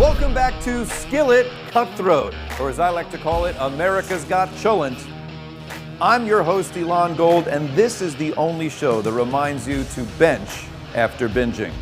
Welcome back to Skill'it Cutthroat, or as I like to call it, America's Got Cholent. I'm your host, Elon Gold, and this is the only show that reminds you to bench after binging.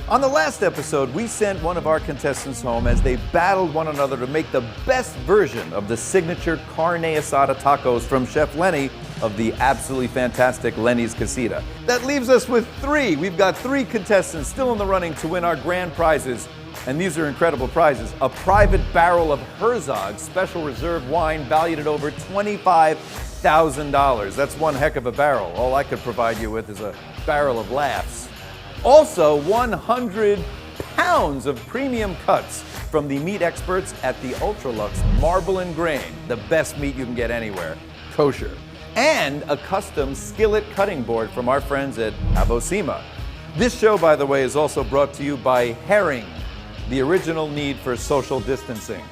On the last episode, we sent one of our contestants home as they battled one another to make the best version of the signature carne asada tacos from Chef Lenny of the absolutely fantastic Lenny's Casita. That leaves us with three. We've got three contestants still in the running to win our grand prizes. And these are incredible prizes. A private barrel of Herzog Special Reserve wine valued at over $25,000. That's one heck of a barrel. All I could provide you with is a barrel of laughs. Also, 100 pounds of premium cuts from the meat experts at the Ultralux Marble and Grain, the best meat you can get anywhere, kosher. And a custom skillet cutting board from our friends at Avosima. This show, by the way, is also brought to you by Herring, the original need for social distancing.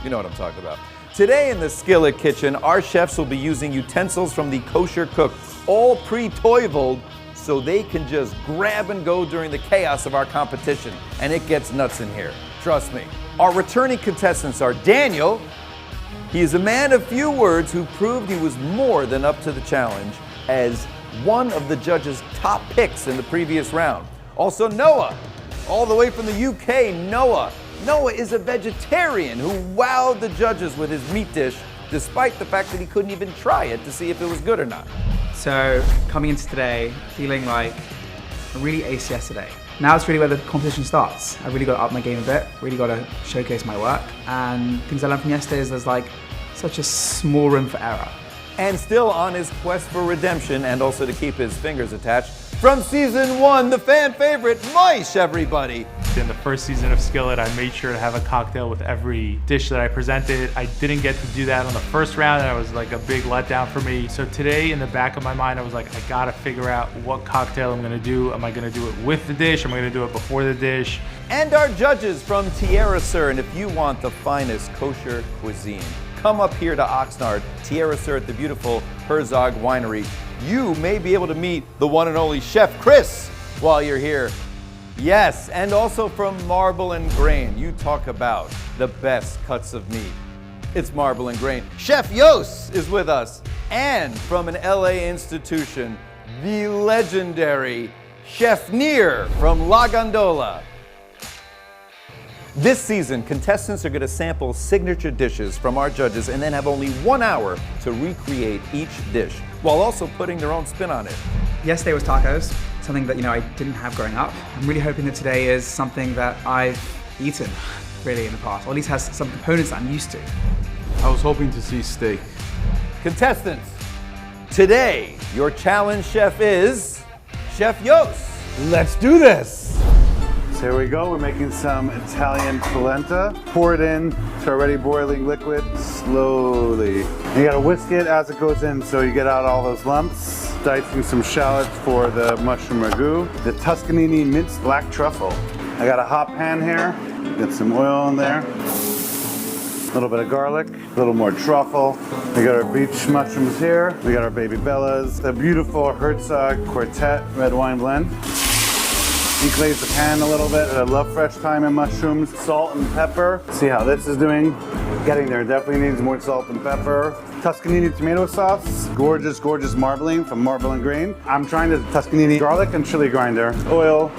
You know what I'm talking about. Today in the Skillet Kitchen, our chefs will be using utensils from the Kosher Cook, all pre-toiveled, so they can just grab and go during the chaos of our competition. And it gets nuts in here, trust me. Our returning contestants are Daniel. He is a man of few words who proved he was more than up to the challenge as one of the judges' top picks in the previous round. Also Noah. All the way from the UK, Noah. Noah is a vegetarian who wowed the judges with his meat dish, despite the fact that he couldn't even try it to see if it was good or not. So, coming into today, feeling like I really aced yesterday. Now it's really where the competition starts. I really got to up my game a bit, really got to showcase my work. And things I learned from yesterday is there's like such a small room for error. And still on his quest for redemption and also to keep his fingers attached, from season one, the fan favorite, Moish, everybody. In the first season of Skillet, I made sure to have a cocktail with every dish that I presented. I didn't get to do that on the first round, and it was like a big letdown for me. So today, in the back of my mind, I was like, I gotta figure out what cocktail I'm gonna do. Am I gonna do it with the dish? Am I gonna do it before the dish? And our judges from Tierra Sur, and if you want the finest kosher cuisine, come up here to Oxnard, Tierra Sur at the beautiful Herzog Winery. You may be able to meet the one and only Chef Chris while you're here. Yes, and also from Marble and Grain. You talk about the best cuts of meat. It's Marble and Grain. Chef Yos is with us. And from an LA institution, the legendary Chef Nir from La Gondola. This season, contestants are going to sample signature dishes from our judges and then have only 1 hour to recreate each dish, while also putting their own spin on it. Yesterday was tacos, something that I didn't have growing up. I'm really hoping that today is something that I've eaten really in the past, or at least has some components that I'm used to. I was hoping to see steak. Contestants, today your challenge chef is Chef Yos. Let's do this. So here we go, we're making some Italian polenta. Pour it in to already boiling liquid slowly. And you gotta whisk it as it goes in so you get out all those lumps. Dicing some shallots for the mushroom ragu. The Tuscanini minced black truffle. I got a hot pan here, get some oil in there. A little bit of garlic, a little more truffle. We got our beach mushrooms here. We got our baby bellas. The beautiful Herzog Quartet red wine blend. Deglaze the pan a little bit. I love fresh thyme and mushrooms. Salt and pepper. See how this is doing. Getting there, definitely needs more salt and pepper. Tuscanini tomato sauce. Gorgeous, gorgeous marbling from Marble and Grain. I'm trying the Tuscanini garlic and chili grinder. Oil.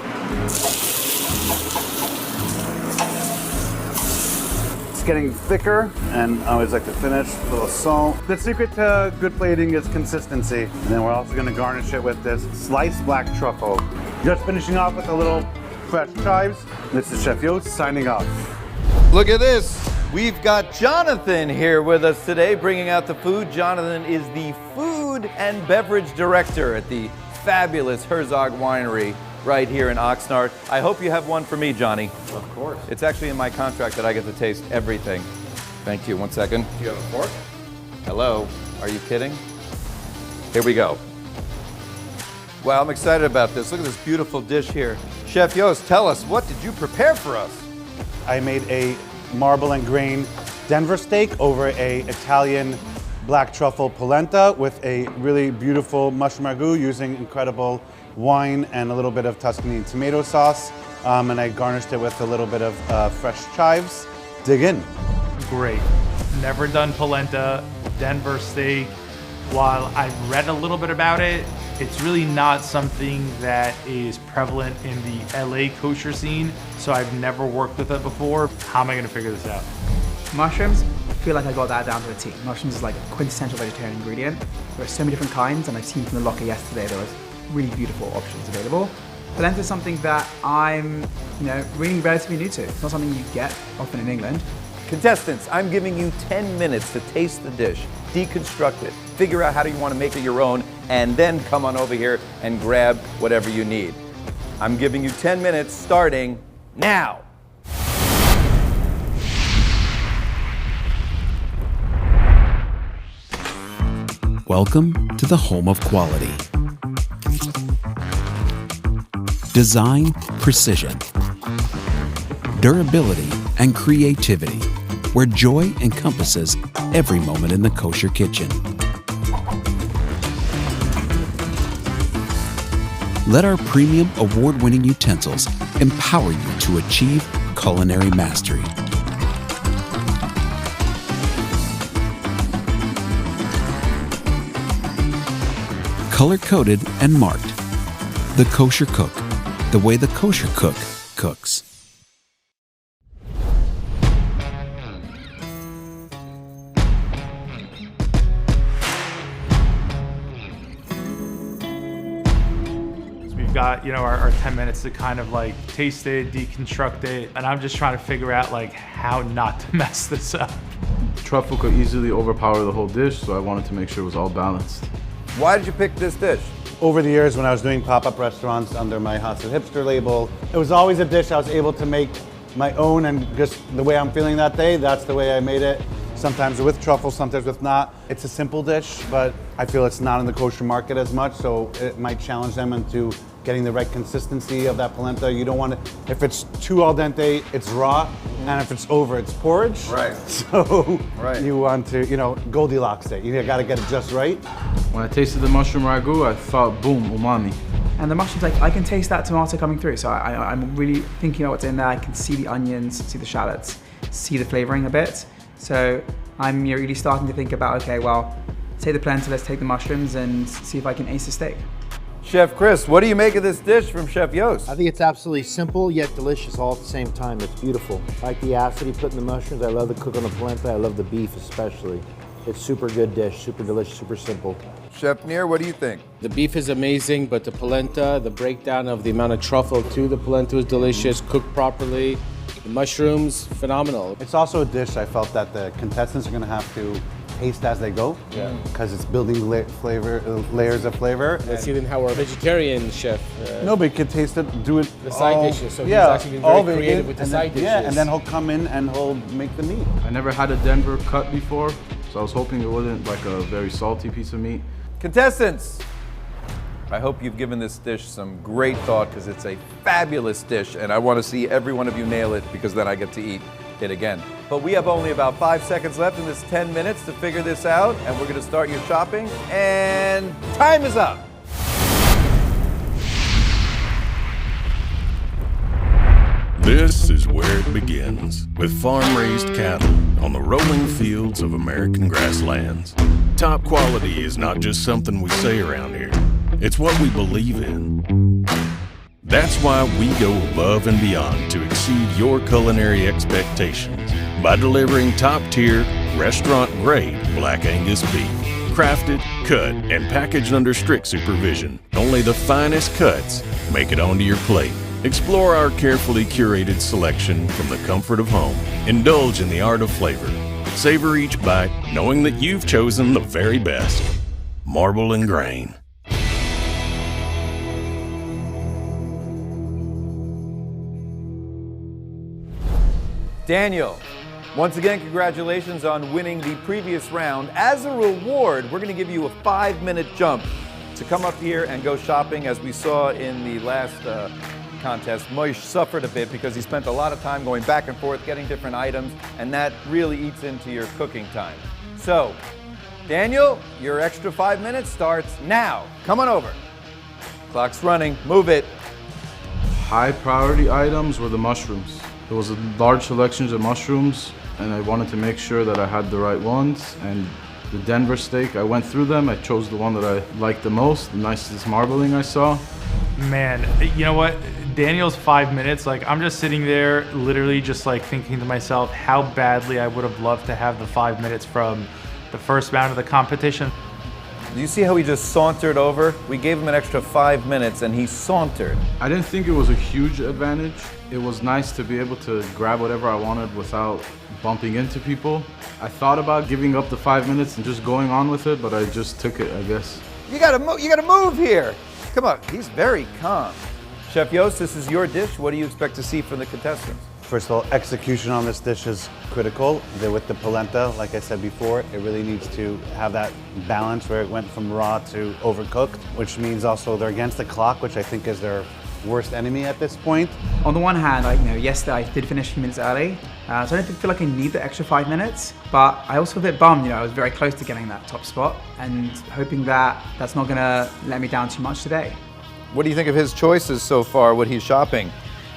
It's getting thicker, and I always like to finish with a little salt. The secret to good plating is consistency. And then we're also gonna garnish it with this sliced black truffle. Just finishing off with a little fresh chives. This is Chef Yos signing off. Look at this. We've got Jonathan here with us today, bringing out the food. Jonathan is the food and beverage director at the fabulous Herzog Winery right here in Oxnard. I hope you have one for me, Johnny. Of course. It's actually in my contract that I get to taste everything. Thank you. 1 second. Do you have a fork? Hello. Are you kidding? Here we go. Wow, I'm excited about this. Look at this beautiful dish here. Chef Yos, tell us, what did you prepare for us? I made a Marble and Grain Denver steak over a Italian black truffle polenta with a really beautiful mushroom ragu using incredible wine and a little bit of Tuscany tomato sauce. and I garnished it with a little bit of fresh chives. Dig in. Great. Never done polenta, Denver steak. While I've read a little bit about it, it's really not something that is prevalent in the LA kosher scene, so I've never worked with it before. How am I gonna figure this out? Mushrooms, I feel like I got that down to a T. Mushrooms is like a quintessential vegetarian ingredient. There are so many different kinds, and I've seen from the locker yesterday there was really beautiful options available. Polenta is something that I'm, really relatively new to. It's not something you get often in England. Contestants, I'm giving you 10 minutes to taste the dish, deconstruct it, figure out how do you want to make it your own, and then come on over here and grab whatever you need. I'm giving you 10 minutes starting now. Welcome to the home of quality. Design, precision, durability, and creativity, where joy encompasses every moment in the kosher kitchen. Let our premium award-winning utensils empower you to achieve culinary mastery. Color-coded and marked. The Kosher Cook, the way the kosher cook cooks. We've got, our 10 minutes to kind of like taste it, deconstruct it, and I'm just trying to figure out like how not to mess this up. Truffle could easily overpower the whole dish, so I wanted to make sure it was all balanced. Why did you pick this dish? Over the years when I was doing pop-up restaurants under my Hasid Hipster label, it was always a dish I was able to make my own, and just the way I'm feeling that day, that's the way I made it. Sometimes with truffle, sometimes with not. It's a simple dish, but I feel it's not in the kosher market as much, so it might challenge them into getting the right consistency of that polenta. You don't want it, if it's too al dente, it's raw, and if it's over, it's porridge. Right. So Right. you want to, Goldilocks it. You gotta get it just right. When I tasted the mushroom ragu, I thought, boom, umami. And the mushrooms, I can taste that tomato coming through. So I'm really thinking about what's in there. I can see the onions, see the shallots, see the flavoring a bit. So I'm really starting to think about, okay, well, take the polenta, let's take the mushrooms and see if I can ace the steak. Chef Chris, what do you make of this dish from Chef Yos? I think it's absolutely simple yet delicious all at the same time. It's beautiful. I like the acid he put in the mushrooms. I love the cook on the polenta. I love the beef especially. It's super good dish, super delicious, super simple. Chef Nir, what do you think? The beef is amazing, but the polenta, the breakdown of the amount of truffle to the polenta was delicious, cooked properly. The mushrooms, phenomenal. It's also a dish I felt that the contestants are going to have to taste as they go, because it's building layers of flavor. Let's see then how our vegetarian chef. Nobody could taste it, do it. The side dishes, so he's actually been very creative with the side dishes. Yeah, and then he'll come in and he'll make the meat. I never had a Denver cut before, so I was hoping it wasn't like a very salty piece of meat. Contestants, I hope you've given this dish some great thought, because it's a fabulous dish, and I want to see every one of you nail it, because then I get to eat it again. But we have only about 5 seconds left in this 10 minutes to figure this out, and we're going to start your shopping, and time is up. This is where it begins, with farm-raised cattle on the rolling fields of American grasslands. Top quality is not just something we say around here. It's what we believe in. That's why we go above and beyond to exceed your culinary expectations by delivering top-tier, restaurant-grade Black Angus beef. Crafted, cut, and packaged under strict supervision. Only the finest cuts make it onto your plate. Explore our carefully curated selection from the comfort of home. Indulge in the art of flavor. Savor each bite, knowing that you've chosen the very best. Marble and Grain. Daniel, once again, congratulations on winning the previous round. As a reward, we're going to give you a 5-minute jump to come up here and go shopping. As we saw in the last contest, Moish suffered a bit because he spent a lot of time going back and forth, getting different items, and that really eats into your cooking time. So, Daniel, your extra 5 minutes starts now. Come on over. Clock's running. Move it. high priority items were the mushrooms. There was a large selection of mushrooms, and I wanted to make sure that I had the right ones. And the Denver steak, I went through them. I chose the one that I liked the most, the nicest marbling I saw. Man, you know what? Daniel's 5 minutes, like I'm just sitting there literally just like thinking to myself how badly I would have loved to have the 5 minutes from the first round of the competition. Do you see how he just sauntered over? We gave him an extra 5 minutes and he sauntered. I didn't think it was a huge advantage. It was nice to be able to grab whatever I wanted without bumping into people. I thought about giving up the 5 minutes and just going on with it, but I just took it, I guess. You gotta move here. Come on, he's very calm. Chef Yos, this is your dish. What do you expect to see from the contestants? First of all, execution on this dish is critical. With the polenta, like I said before, it really needs to have that balance where it went from raw to overcooked, which means also they're against the clock, which I think is their worst enemy at this point. On the one hand, yesterday I did finish a few minutes early, so I don't feel like I need the extra 5 minutes, but I also feel a bit bummed, I was very close to getting that top spot and hoping that that's not gonna let me down too much today. What do you think of his choices so far, what he's shopping?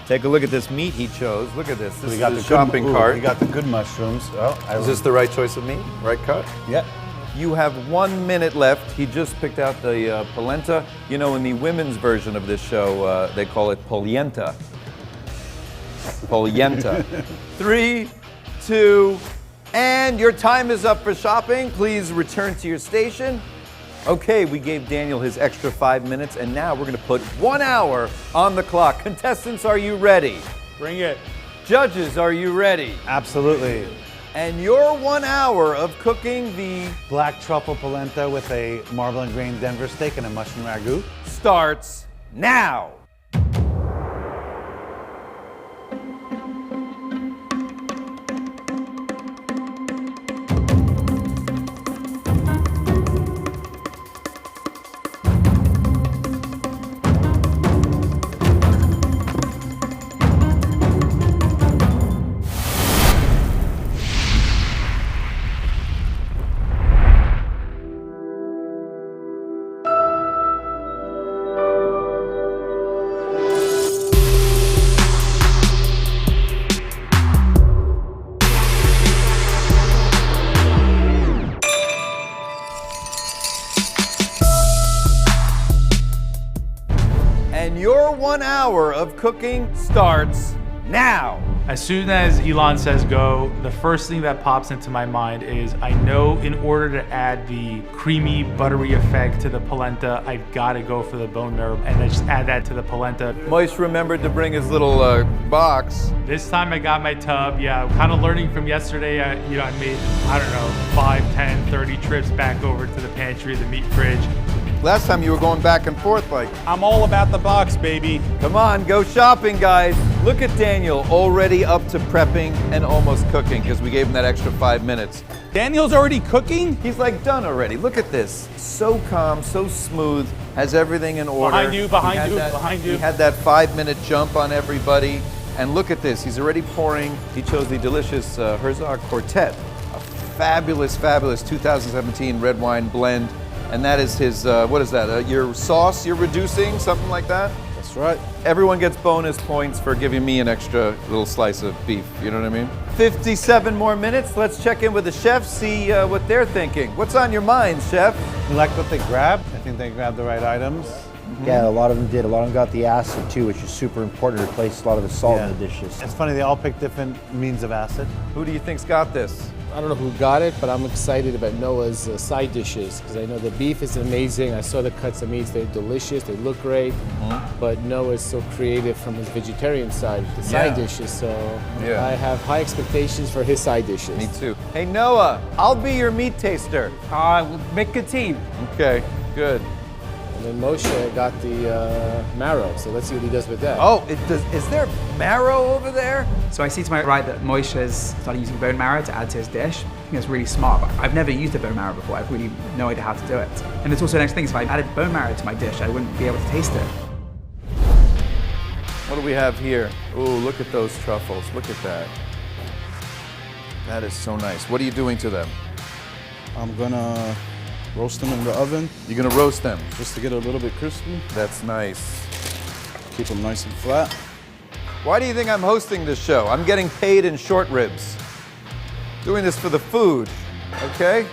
Take a look at this meat he chose. Look at this. This is his shopping cart. We got the good mushrooms. Is this the right choice of meat? Right cut? Yeah. You have 1 minute left. He just picked out the polenta. You know, in the women's version of this show, they call it polenta. Polenta. 3, 2, and your time is up for shopping. Please return to your station. Okay, we gave Daniel his extra 5 minutes, and now we're gonna put 1 hour on the clock. Contestants, are you ready? Bring it. Judges, are you ready? Absolutely. And your 1 hour of cooking the Black truffle polenta with a marble and grain Denver steak and a mushroom ragu starts now. And your 1 hour of cooking starts now. As soon as Elon says go, the first thing that pops into my mind is I know in order to add the creamy, buttery effect to the polenta, I've got to go for the bone marrow and then just add that to the polenta. Moish remembered to bring his little box. This time I got my tub. Yeah, kind of learning from yesterday. I made, 5, 10, 30 trips back over to the pantry, the meat fridge. Last time you were going back and forth like, I'm all about the box, baby. come on, go shopping, guys. Look at Daniel, already up to prepping and almost cooking because we gave him that extra 5 minutes. Daniel's already cooking? He's like done already. Look at this. So calm, so smooth, has everything in order. Behind you, behind you, He had behind you. He had that 5 minute jump on everybody. And look at this, he's already pouring. He chose the delicious Herzog Quartet, a fabulous, fabulous 2017 red wine blend. And that is his, what is that? Your sauce you're reducing, something like that? That's right. Everyone gets bonus points for giving me an extra little slice of beef, you know what I mean? 57 more minutes, let's check in with the chefs, see what they're thinking. What's on your mind, chef? You like what they grabbed? I think they grabbed the right items. Yeah, a lot of them did. A lot of them got the acid too, which is super important to replace a lot of the salt in the dishes. It's funny, they all picked different means of acid. Who do you think's got this? I don't know who got it, but I'm excited about Noah's side dishes because I know the beef is amazing. I saw the cuts of meats, they're delicious, they look great. But Noah is so creative from his vegetarian side, the side dishes. So I have high expectations for his side dishes. Me too. Hey Noah, I'll be your meat taster. We'll make a team. Okay, good. And then Moshe got the marrow, so let's see what he does with that. Oh, is there marrow over there? So I see to my right that Moish has started using bone marrow to add to his dish. I think that's really smart, but I've never used a bone marrow before. I've really no idea how to do it. And it's also the next thing, if I added bone marrow to my dish, I wouldn't be able to taste it. What do we have here? Oh, look at those truffles. Look at that. That is so nice. What are you doing to them? I'm gonna roast them in the oven You're gonna roast them. just to get a little bit crispy. That's nice. Keep them nice and flat. Why do you think I'm hosting this show? I'm getting paid in short ribs. Doing this for the food, okay?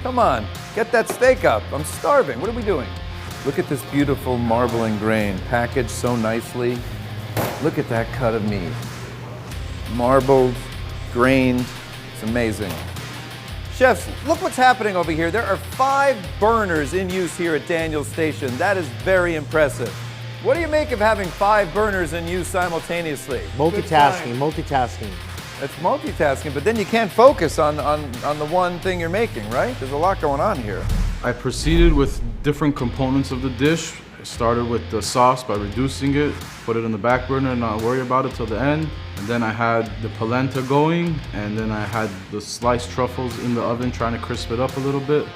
Come on, get that steak up. I'm starving. What are we doing? Look at this beautiful marbling grain, packaged so nicely. Look at that cut of meat. Marbled, grained, it's amazing. Chefs, look what's happening over here. There are 5 burners in use here at Daniel's Station. That is very impressive. What do you make of having 5 burners in use simultaneously? Multitasking, multitasking. It's multitasking, but then you can't focus on the one thing you're making, right? There's a lot going on here. I proceeded with different components of the dish. I started with the sauce by reducing it, put it in the back burner and not worry about it till the end. And then I had the polenta going, and then I had the sliced truffles in the oven trying to crisp it up a little bit.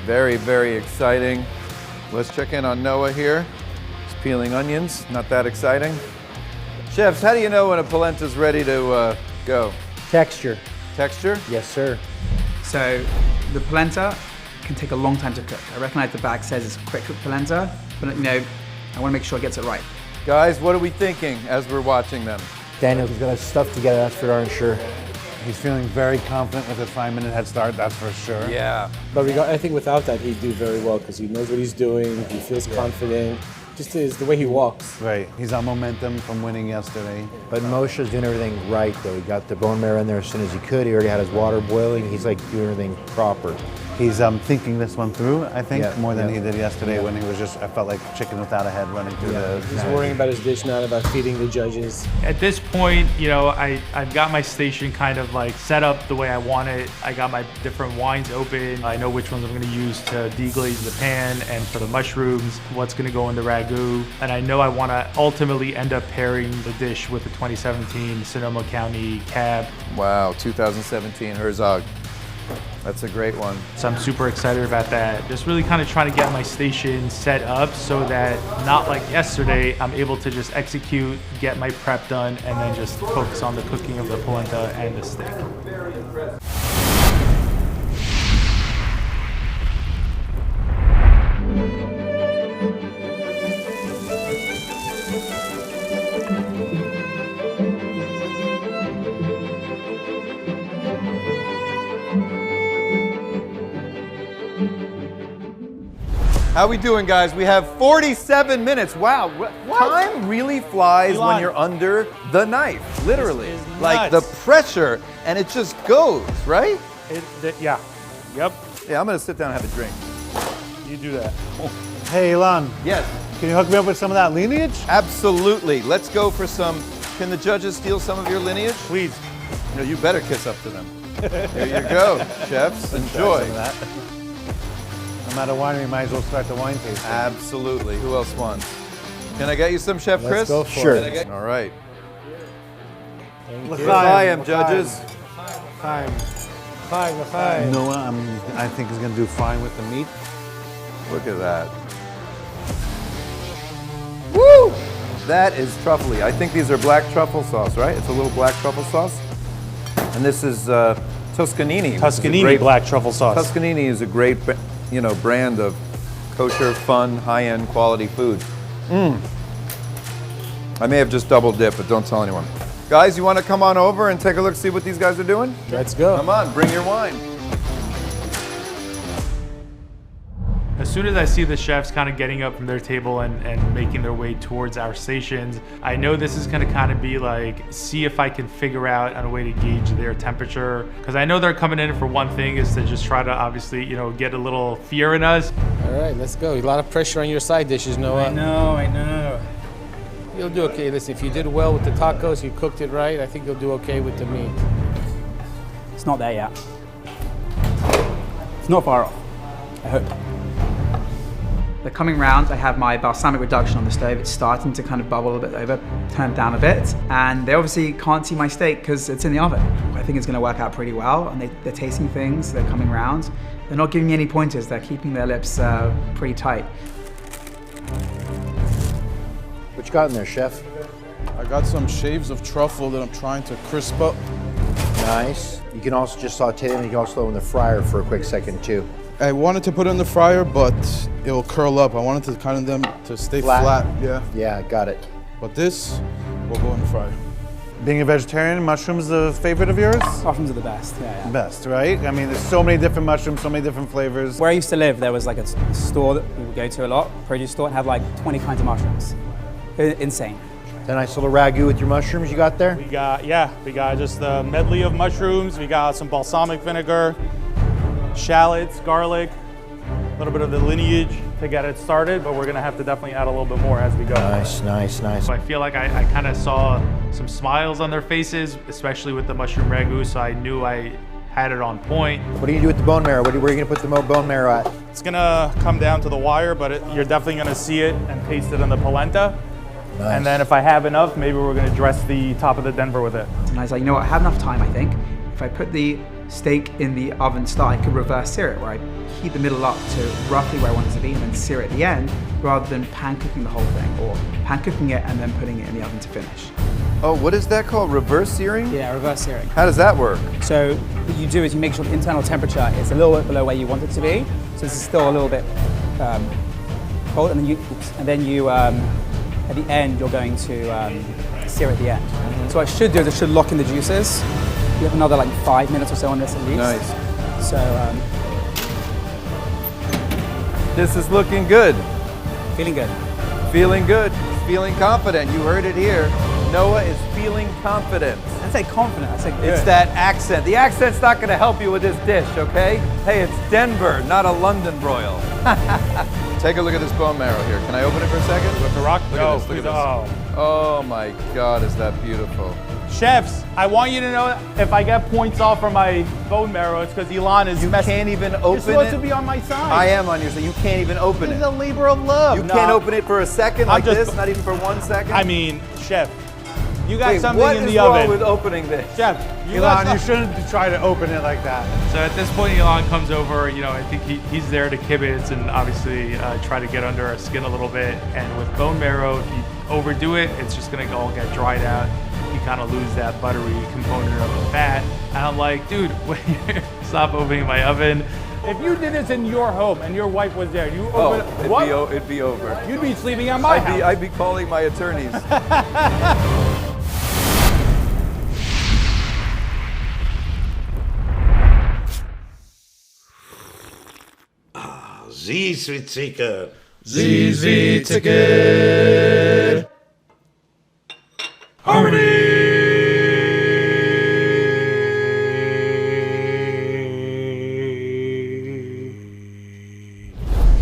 Very, very exciting. Let's check in on Noah here. He's peeling onions, not that exciting. Chefs, how do you know when a polenta's ready to go? Texture. Texture? Yes, sir. So the polenta can take a long time to cook. I recognize the bag says it's quick cook polenta, but you know, I want to make sure it gets it right. Guys, what are we thinking as we're watching them? Daniel's got his stuff together, that's for darn sure. He's feeling very confident with his 5-minute head start, that's for sure. Yeah. But I think without that, he'd do very well because he knows what he's doing. He feels confident. Just is the way he walks. Right, he's on momentum from winning yesterday. But Moshe's doing everything right, though. He got the bone marrow in there as soon as he could. He already had his water boiling. He's like doing everything proper. He's thinking this one through, I think, more than yeah. he did yesterday when he was just, I felt like chicken without a head running through the... He's worrying about his dish, not about feeding the judges. At this point, you know, I've got my station kind of like set up the way I want it. I got my different wines open. I know which ones I'm going to use to deglaze the pan, and for the mushrooms, what's going to go in the ragu. And I know I want to ultimately end up pairing the dish with the 2017 Sonoma County Cab. Wow, 2017 Herzog. That's a great one. So I'm super excited about that. Just really kind of trying to get my station set up so that, not like yesterday, I'm able to just execute, get my prep done, and then just focus on the cooking of the polenta and the steak. How we doing, guys? We have 47 minutes. Wow, time really flies when you're under the knife, literally. Like the pressure, and it just goes, right? Yeah. Yep. Yeah, I'm gonna sit down and have a drink. You do that. Hey, Elon. Yes. Can you hook me up with some of that lineage? Absolutely. Let's go for some. Can the judges steal some of your lineage? Please. No, you better kiss up to them. There you go, chefs. Enjoy. I'm at a winery, might as well start the wine tasting. Absolutely. Who else wants? Can I get you some, Chef Chris? Let's go for it. All right. L'chaim, judges. Noah, I think he's gonna do fine with the meat. Look at that. Woo! That is truffly. I think these are black truffle sauce, right? It's a little black truffle sauce. And this is Toscanini. Toscanini black truffle sauce. Toscanini is a great, brand of kosher, fun, high-end quality food. I may have just double dipped, but don't tell anyone. Guys, you want to come on over and take a look, see what these guys are doing? Let's go. Come on, bring your wine. As soon as I see the chefs kind of getting up from their table and making their way towards our stations, I know this is going to kind of be like, see if I can figure out a way to gauge their temperature. Because I know they're coming in for one thing, is to just try to obviously, get a little fear in us. All right, let's go. A lot of pressure on your side dishes, Noah. I know. You'll do okay. Listen, if you did well with the tacos, you cooked it right, I think you'll do okay with the meat. It's not there yet. It's not far off, I hope. The coming round, I have my balsamic reduction on the stove. It's starting to kind of bubble a bit over, turn it down a bit. And they obviously can't see my steak because it's in the oven. I think it's gonna work out pretty well. And they're tasting things, they're coming round. They're not giving me any pointers. They're keeping their lips pretty tight. What you got in there, Chef? I got some shaves of truffle that I'm trying to crisp up. Nice. You can also just saute them. You can also throw them in the fryer for a quick second, too. I wanted to put it in the fryer, but it will curl up. I wanted to kind of them to stay flat. Yeah. Yeah, got it. But this will go in the fryer. Being a vegetarian, mushrooms a favorite of yours? Mushrooms are the best, yeah. Best, right? I mean, there's so many different mushrooms, so many different flavors. Where I used to live, there was like a store that we would go to a lot, produce store, and have like 20 kinds of mushrooms. Insane. A nice little ragu with your mushrooms you got there? We got just a medley of mushrooms. We got some balsamic vinegar, shallots, garlic, a little bit of the lineage to get it started, but we're gonna have to definitely add a little bit more as we go. Nice, nice, nice. So I feel like I kind of saw some smiles on their faces, especially with the mushroom ragu, so I knew I had it on point. What are you gonna do with the bone marrow? Where are you gonna put the bone marrow at? It's gonna come down to the wire, but you're definitely gonna see it and taste it on the polenta. Nice. And then if I have enough, maybe we're gonna dress the top of the Denver with it. And I was like, you know what, I have enough time, I think. If I put the steak in the oven start, I could reverse sear it, where I heat the middle up to roughly where I want it to be and then sear it at the end, rather than pan cooking the whole thing, or pan cooking it and then putting it in the oven to finish. Oh, what is that called? Reverse searing? Yeah, reverse searing. How does that work? So what you do is you make sure the internal temperature is a little bit below where you want it to be. So this is still a little bit cold, and then you at the end you're going to sear at the end. So what I should do is I should lock in the juices. You have another like 5 minutes or so on this at least. Nice. So This is looking good. feeling good. Feeling good. Feeling confident. You heard it here. Noah is feeling confident. I say confident. I say good. It's that accent. The accent's not going to help you with this dish, okay? Hey, it's Denver, not a London broil. Take a look at this bone marrow here. Can I open it for a second? With the rock? Look No, at this. Look at please. this. Oh my God, is that beautiful? Chefs, I want you to know if I get points off for my bone marrow, it's because Elon is You can't even open You're supposed it. to be on my side. I am on your side. You can't even open This it. is a labor of love. You No, can't open it for a second like just- this? Not even for 1 second? I mean, Chef, you got Wait, something what in is the wrong oven. with opening this? Chef, you got Elon, you some- shouldn't try to open it like that. So at this point, Elon comes over. You know, I think he's there to kibitz and obviously try to get under our skin a little bit. And with bone marrow, if you overdo it, it's just gonna all get dried out. You kind of lose that buttery component of the fat. And I'm like, dude, stop opening my oven. If you did this in your home and your wife was there, you Oh, open what? it'd be over. You'd be sleeping at my house. I'd be calling my attorneys. Süßwitziger. Süßwitziger. Harmony.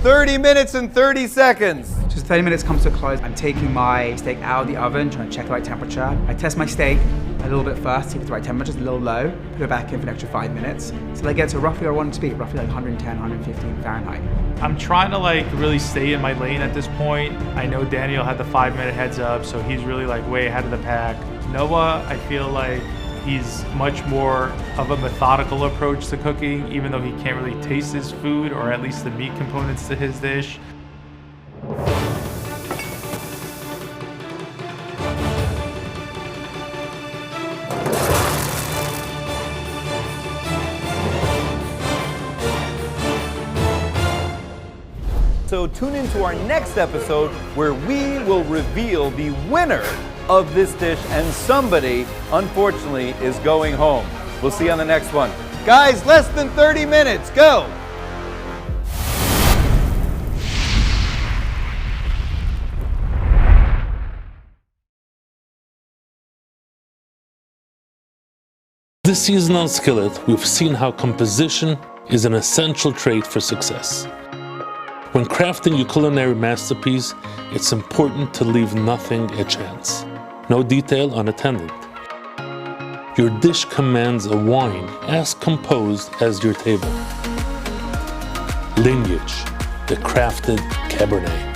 30 minutes and 30 seconds. Just 30 minutes comes to a close. I'm taking my steak out of the oven, trying to check the right temperature. I test my steak a little bit first, see if it's the right temperature, it's a little low, put it back in for an extra 5 minutes. So I get to roughly where I want it to be, roughly like 110, 115 Fahrenheit. I'm trying to like really stay in my lane at this point. I know Daniel had the 5-minute heads up, so he's really like way ahead of the pack. Noah, I feel like he's much more of a methodical approach to cooking, even though he can't really taste his food, or at least the meat components to his dish. So tune into our next episode where we will reveal the winner of this dish, and somebody, unfortunately, is going home. We'll see you on the next one. Guys, less than 30 minutes, go! This season on Skill'it, we've seen how composition is an essential trait for success. When crafting your culinary masterpiece, it's important to leave nothing a chance. No detail unattended. Your dish commands a wine as composed as your table. Lineage, the crafted Cabernet.